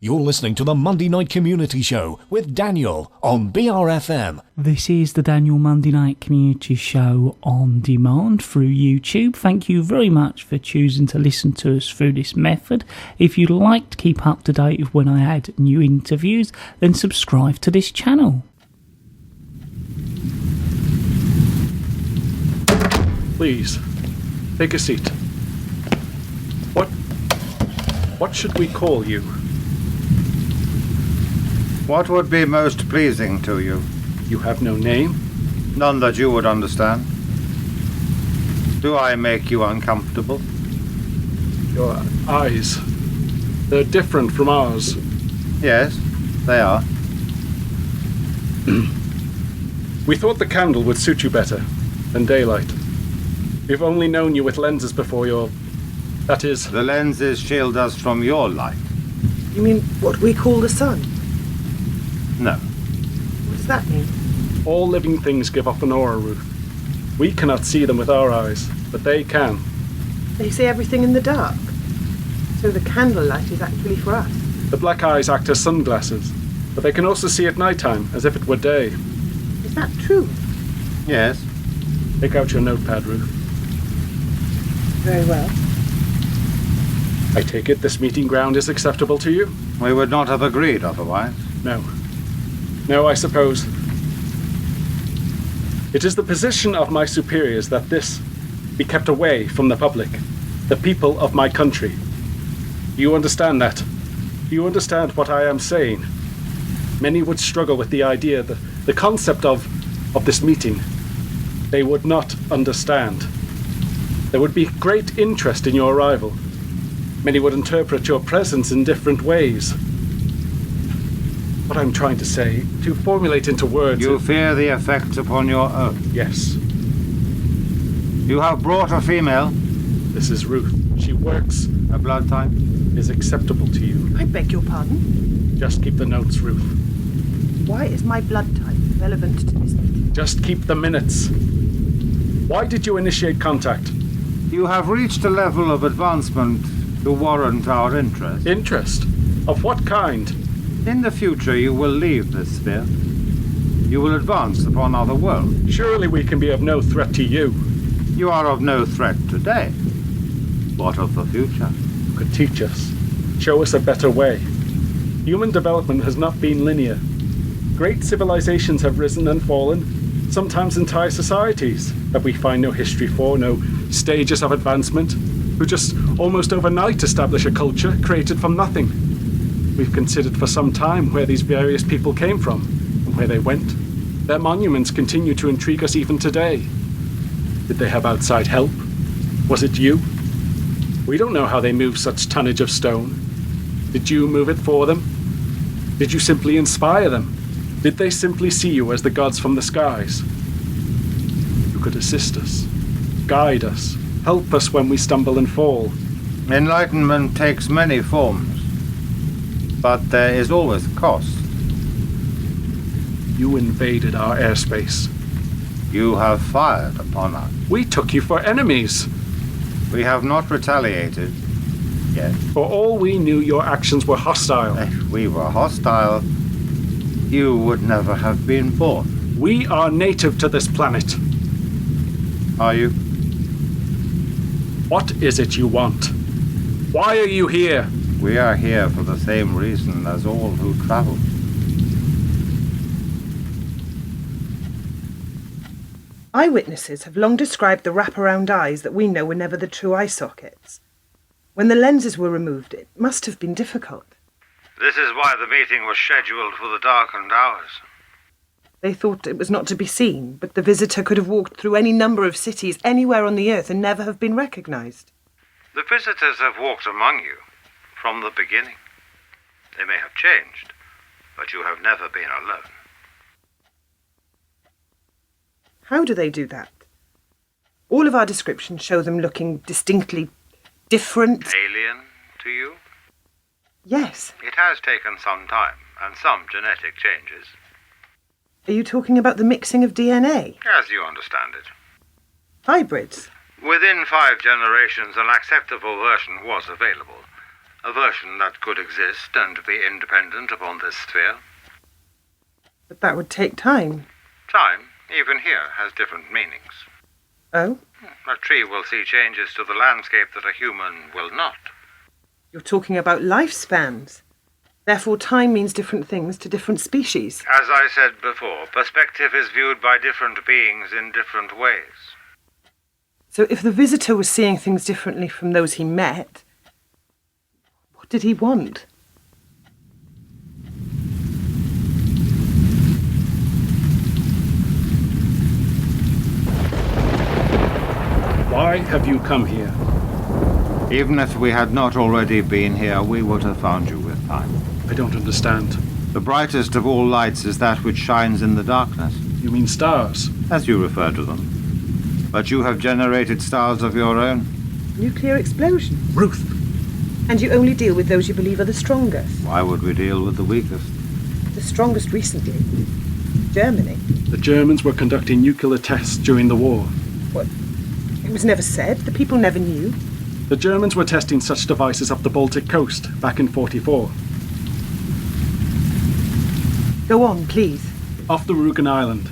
You're listening to the Monday Night Community Show with Daniel on BRFM. This is the Daniel Monday Night Community Show on demand through YouTube. Thank you very much for choosing to listen to us through this method. If you'd like to keep up to date with when I add new interviews, then subscribe to this channel. Please, take a seat. What should we call you? What would be most pleasing to you? You have no name? None that you would understand. Do I make you uncomfortable? Your eyes, they're different from ours. Yes, they are. We thought the candle would suit you better than daylight. We've only known you with lenses before that is... The lenses shield us from your light. You mean what we call the sun? No. What does that mean? All living things give off an aura, Ruth. We cannot see them with our eyes, but they can. They see everything in the dark. So the candlelight is actually for us. The black eyes act as sunglasses, but they can also see at nighttime, as if it were day. Is that true? Yes. Take out your notepad, Ruth. Very well. I take it this meeting ground is acceptable to you? We would not have agreed otherwise. No, I suppose. It is the position of my superiors that this be kept away from the public, the people of my country. Do you understand that? Do you understand what I am saying? Many would struggle with the idea, the concept of this meeting. They would not understand. There would be great interest in your arrival. Many would interpret your presence in different ways. What I'm trying to say, to formulate into words... You fear the effects upon your own? Yes. You have brought a female? This is Ruth. She works. A blood type? Is acceptable to you. I beg your pardon? Just keep the notes, Ruth. Why is my blood type relevant to this meeting? Just keep the minutes. Why did you initiate contact? You have reached a level of advancement to warrant our interest. Interest? Of what kind? In the future, you will leave this sphere. You will advance upon other worlds. Surely we can be of no threat to you. You are of no threat today. What of the future? You could teach us. Show us a better way. Human development has not been linear. Great civilizations have risen and fallen, sometimes entire societies that we find no history for, no stages of advancement, who just almost overnight establish a culture created from nothing. We've considered for some time where these various people came from and where they went. Their monuments continue to intrigue us even today. Did they have outside help? Was it you? We don't know how they moved such tonnage of stone. Did you move it for them? Did you simply inspire them? Did they simply see you as the gods from the skies? You could assist us, guide us, help us when we stumble and fall. Enlightenment takes many forms, but there is always a cost. You invaded our airspace. You have fired upon us. We took you for enemies. We have not retaliated yet. For all we knew, your actions were hostile. If we were hostile, you would never have been born. We are native to this planet. Are you? What is it you want? Why are you here? We are here for the same reason as all who travel. Eyewitnesses have long described the wraparound eyes that we know were never the true eye sockets. When the lenses were removed, it must have been difficult. This is why the meeting was scheduled for the darkened hours. They thought it was not to be seen, but the visitor could have walked through any number of cities anywhere on the earth and never have been recognized. The visitors have walked among you from the beginning. They may have changed, but you have never been alone. How do they do that? All of our descriptions show them looking distinctly different. Alien to you? Yes. It has taken some time and some genetic changes. Are you talking about the mixing of DNA? As you understand it. Hybrids? Within 5 generations, an acceptable version was available. A version that could exist and be independent upon this sphere. But that would take time. Time, even here, has different meanings. Oh? A tree will see changes to the landscape that a human will not. You're talking about lifespans. Therefore, time means different things to different species. As I said before, perspective is viewed by different beings in different ways. So if the visitor was seeing things differently from those he met, what did he want? Why have you come here? Even if we had not already been here, we would have found you with time. I don't understand. The brightest of all lights is that which shines in the darkness, You mean stars? as you refer to them. But you have generated stars of your own. Nuclear explosion. Ruth! And you only deal with those you believe are the strongest. Why would we deal with the weakest? The strongest recently. Germany. The Germans were conducting nuclear tests during the war. What? It was never said. The people never knew. The Germans were testing such devices off the Baltic coast back in '44. Go on, please. Off the Rügen Island.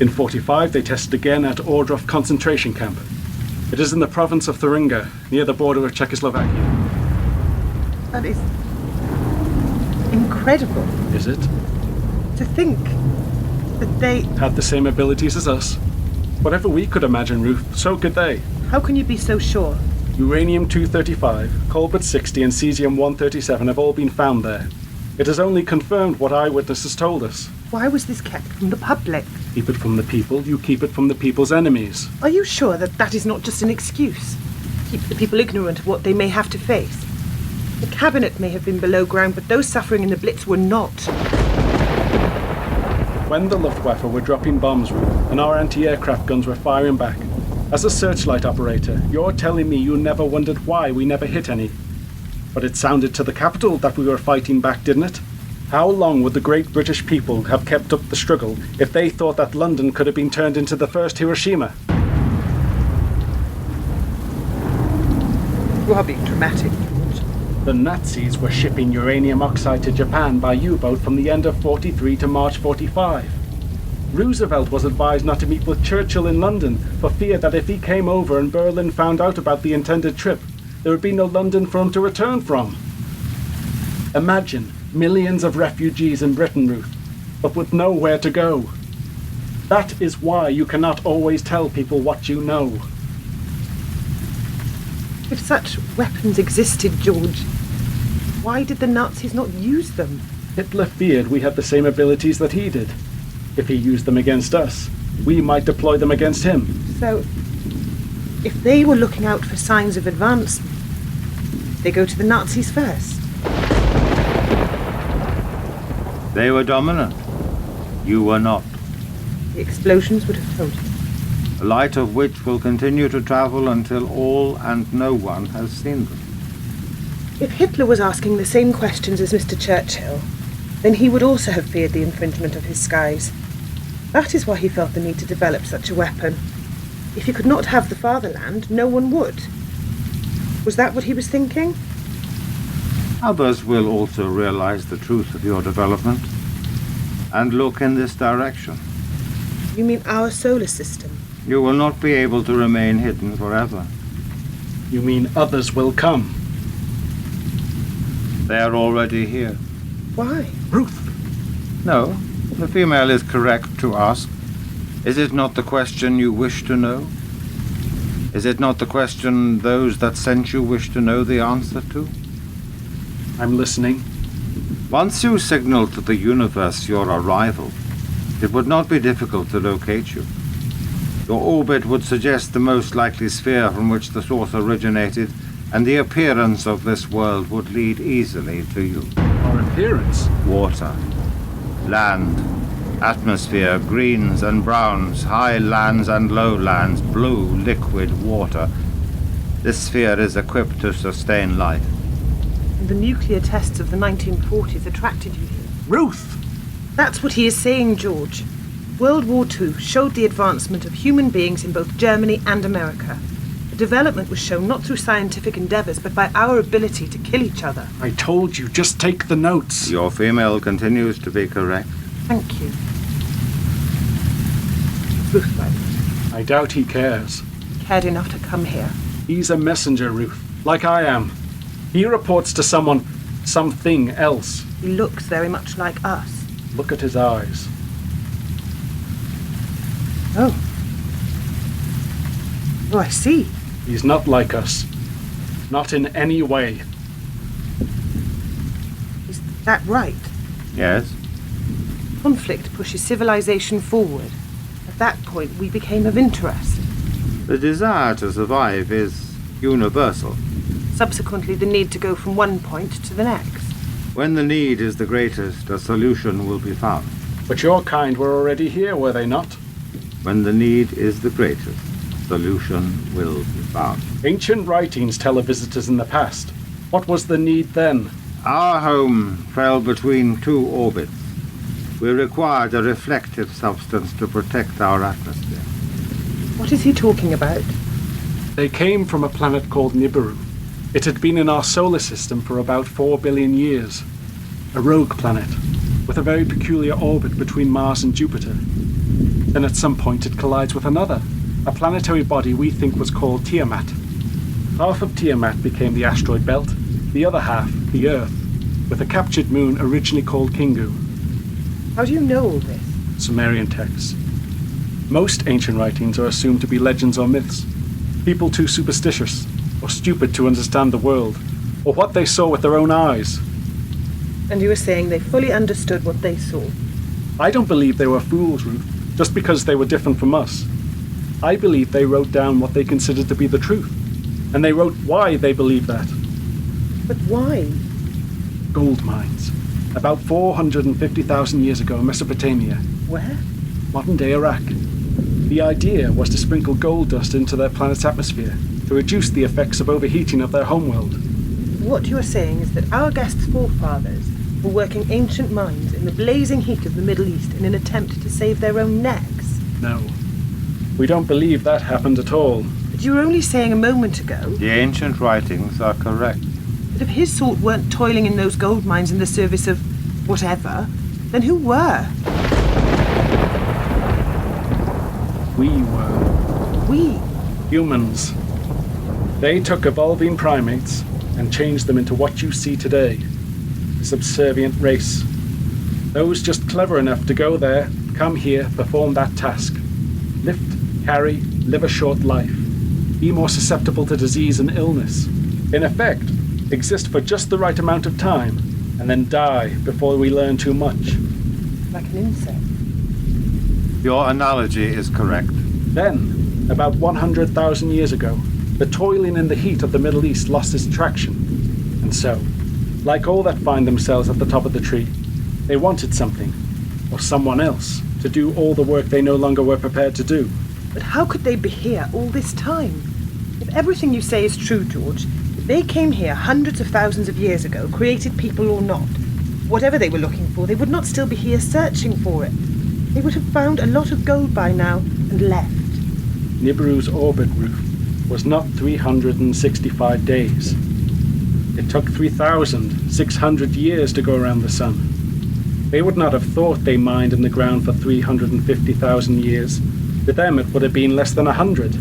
In '45, they tested again at Ordrov concentration camp. It is in the province of Thuringia, near the border of Czechoslovakia. That is incredible. Is it? To think that they... Had the same abilities as us. Whatever we could imagine, Ruth, so could they. How can you be so sure? Uranium-235, Colbert-60 and Cesium-137 have all been found there. It has only confirmed what eyewitnesses told us. Why was this kept from the public? Keep it from the people, you keep it from the people's enemies. Are you sure that that is not just an excuse? Keep the people ignorant of what they may have to face. The cabinet may have been below ground, but those suffering in the Blitz were not. When the Luftwaffe were dropping bombs, Ruth, and our anti-aircraft guns were firing back, as a searchlight operator, you're telling me you never wondered why we never hit any. But it sounded to the capital that we were fighting back, didn't it? How long would the great British people have kept up the struggle if they thought that London could have been turned into the first Hiroshima? You are being dramatic, George. The Nazis were shipping uranium oxide to Japan by U-boat from the end of '43 to March '45. Roosevelt was advised not to meet with Churchill in London for fear that if he came over and Berlin found out about the intended trip, there would be no London for him to return from. Imagine millions of refugees in Britain, Ruth, but with nowhere to go. That is why you cannot always tell people what you know. If such weapons existed, George, why did the Nazis not use them? Hitler feared we had the same abilities that he did. If he used them against us, we might deploy them against him. So, if they were looking out for signs of advancement, they go to the Nazis first. They were dominant. You were not. The explosions would have told you. The light of which will continue to travel until all and no one has seen them. If Hitler was asking the same questions as Mr. Churchill, then he would also have feared the infringement of his skies. That is why he felt the need to develop such a weapon. If he could not have the fatherland, no one would. Was that what he was thinking? Others will also realize the truth of your development and look in this direction. You mean our solar system? You will not be able to remain hidden forever. You mean others will come? They are already here. Why? Ruth! No, the female is correct to ask. Is it not the question you wish to know? Is it not the question those that sent you wish to know the answer to? I'm listening. Once you signal to the universe your arrival, it would not be difficult to locate you. Your orbit would suggest the most likely sphere from which the source originated, and the appearance of this world would lead easily to you. Our appearance? Water, land, atmosphere, greens and browns, high lands and low lands, blue, liquid water. This sphere is equipped to sustain life. And the nuclear tests of the 1940s attracted you here. Ruth! That's what he is saying, George. World War II showed the advancement of human beings in both Germany and America. The Development was shown not through scientific endeavours, but by our ability to kill each other. I told you, just take the notes. Your female continues to be correct. Thank you. Ruth, by the way, I doubt he cares. cared enough to come here. He's a messenger, Ruth, like I am. He reports to someone, something else. He looks very much like us. Look at his eyes. Oh. Oh, I see. He's not like us. Not in any way. Is that right? Yes? Conflict pushes civilization forward. At that point, we became of interest. The desire to survive is universal. Subsequently, the need to go from one point to the next. When the need is the greatest, a solution will be found. But your kind were already here, were they not? When the need is the greatest, solution will be found. Ancient writings tell of visitors in the past. What was the need then? Our home fell between two orbits. We required a reflective substance to protect our atmosphere. What is he talking about? They came from a planet called Nibiru. It had been in our solar system for about 4 billion years. A rogue planet, with a very peculiar orbit between Mars and Jupiter. Then at some point it collides with another, a planetary body we think was called Tiamat. Half of Tiamat became the asteroid belt, the other half, the Earth, with a captured moon originally called Kingu. How do you know all this? Sumerian texts. Most ancient writings are assumed to be legends or myths. People too superstitious or stupid to understand the world, or what they saw with their own eyes. And you were saying they fully understood what they saw. I don't believe they were fools, Ruth, just because they were different from us. I believe they wrote down what they considered to be the truth, and they wrote why they believed that. But why? Gold mines. About 450,000 years ago in Mesopotamia, Where? modern-day Iraq. The idea was to sprinkle gold dust into their planet's atmosphere to reduce the effects of overheating of their homeworld. What you are saying is that our guests' forefathers were working ancient mines in the blazing heat of the Middle East in an attempt to save their own necks. No, we don't believe that happened at all. But you were only saying a moment ago The ancient writings are correct. that if his sort weren't toiling in those gold mines in the service of whatever, then who were? We were We. humans. They took evolving primates and changed them into what you see today, a subservient race. Those just clever enough to go there, come here, perform that task. Lift, carry, live a short life. Be more susceptible to disease and illness. In effect, exist for just the right amount of time, and then die before we learn too much. Like an insect. Your analogy is correct. Then, about 100,000 years ago, the toiling in the heat of the Middle East lost its traction. And so, like all that find themselves at the top of the tree, they wanted something, or someone else, to do all the work they no longer were prepared to do. But how could they be here all this time? If everything you say is true, George, if they came here hundreds of thousands of years ago, created people or not, whatever they were looking for, they would not still be here searching for it. They would have found a lot of gold by now and left. Nibiru's orbit, Ruth, was not 365 days. It took 3,600 years to go around the sun. They would not have thought they mined in the ground for 350,000 years. To them it would have been less than 100.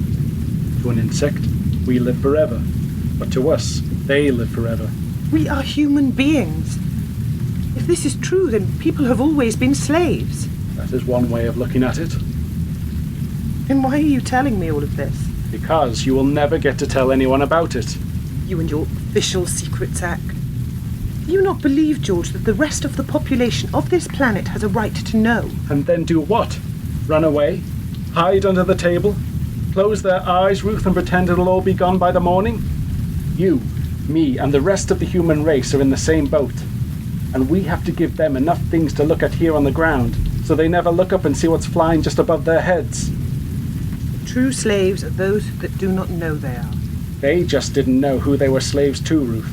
To an insect, we live forever. But to us, they live forever. We are human beings. If this is true, then people have always been slaves. That is one way of looking at it. Then why are you telling me all of this? Because you will never get to tell anyone about it. You and your official Secrets Act. Do you not believe, George, that the rest of the population of this planet has a right to know? And then do what? Run away? Hide under the table? Close their eyes, Ruth, and pretend it'll all be gone by the morning? You, me, and the rest of the human race are in the same boat. And we have to give them enough things to look at here on the ground, so they never look up and see what's flying just above their heads. True slaves are those that do not know they are. They just didn't know who they were slaves to, Ruth.